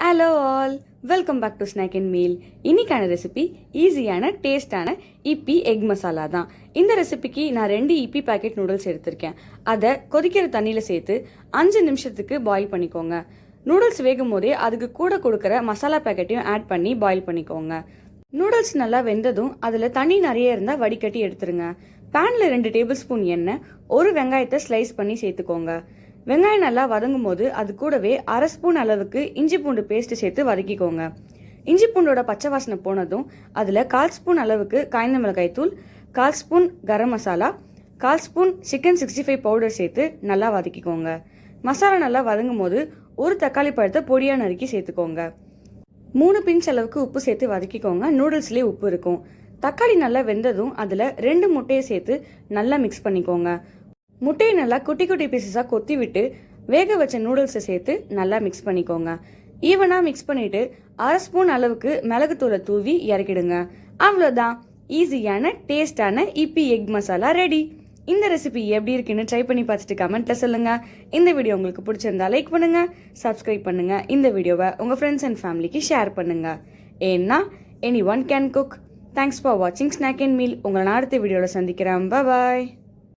Hello all, welcome back to snack and meal. இன்னைக்கான recipe ஈஸியான டேஸ்டான இப்பி எக் மசாலா தான். இந்த ரெசிபிக்கு நான் 2 இப்பி பேக்கெட் நூடுல்ஸ் எடுத்திருக்கேன். அதை கொதிக்கிற தண்ணியில் சேர்த்து 5 நிமிஷத்துக்கு பாயில் பண்ணிக்கோங்க. நூடுல்ஸ் வேகும் போதே அதுக்கு கூட கொடுக்குற மசாலா பேக்கெட்டையும் ஆட் பண்ணி பாயில் பண்ணிக்கோங்க. நூடுல்ஸ் நல்லா வெந்ததும் அதில் தண்ணி நிறைய இருந்தால் வடிகட்டி எடுத்துருங்க. பேனில் 2 டேபிள் ஸ்பூன் எண்ணெய், ஒரு வெங்காயத்தை ஸ்லைஸ் பண்ணி சேர்த்துக்கோங்க. வெங்காயம் நல்லா வதங்கும் போது அது கூடவே 1/2 ஸ்பூன் அளவுக்கு இஞ்சி பூண்டு பேஸ்ட் சேர்த்து வதக்கிக்கோங்க. இஞ்சி பூண்டோட பச்சை வாசனை போனதும் அதில் 1/4 ஸ்பூன் அளவுக்கு காய்ந்த மிளகாய் தூள், 1/4 spoon garam masala, 1/4 spoon chicken 65 powder சேர்த்து நல்லா வதக்கிக்கோங்க. மசாலா நல்லா வதங்கும் போது ஒரு தக்காளி பழத்தை பொடியாக நறுக்கி சேர்த்துக்கோங்க. 3 பிஞ்ச் அளவுக்கு உப்பு சேர்த்து வதக்கிக்கோங்க. நூடுல்ஸ்லேயே உப்பு இருக்கும். தக்காளி நல்லா வெந்ததும் அதில் 2 முட்டையை சேர்த்து நல்லா மிக்ஸ் பண்ணிக்கோங்க. முட்டையை நல்லா குட்டி குட்டி பீசஸாக கொத்தி விட்டு வேக வச்ச நூடுல்ஸை சேர்த்து நல்லா மிக்ஸ் பண்ணிக்கோங்க. ஈவனாக மிக்ஸ் பண்ணிவிட்டு 1/2 ஸ்பூன் அளவுக்கு மிளகுத்தூளை தூவி இறக்கிடுங்க. அவ்வளோதான், ஈஸியான டேஸ்டான இப்பி எக் மசாலா ரெடி. இந்த ரெசிபி எப்படி இருக்குன்னு ட்ரை பண்ணி பார்த்துட்டு கமெண்ட்டில் சொல்லுங்கள். இந்த வீடியோ உங்களுக்கு பிடிச்சிருந்தா லைக் பண்ணுங்கள், சப்ஸ்கிரைப் பண்ணுங்கள். இந்த வீடியோவை உங்கள் ஃப்ரெண்ட்ஸ் அண்ட் ஃபேமிலிக்கு ஷேர் பண்ணுங்கள். ஏன்னா any one can cook. Thanks for வாட்சிங் ஸ்நாக் அண்ட் மீல். உங்களை நான் அடுத்த வீடியோவில் சந்திக்கிறேன். பாய்.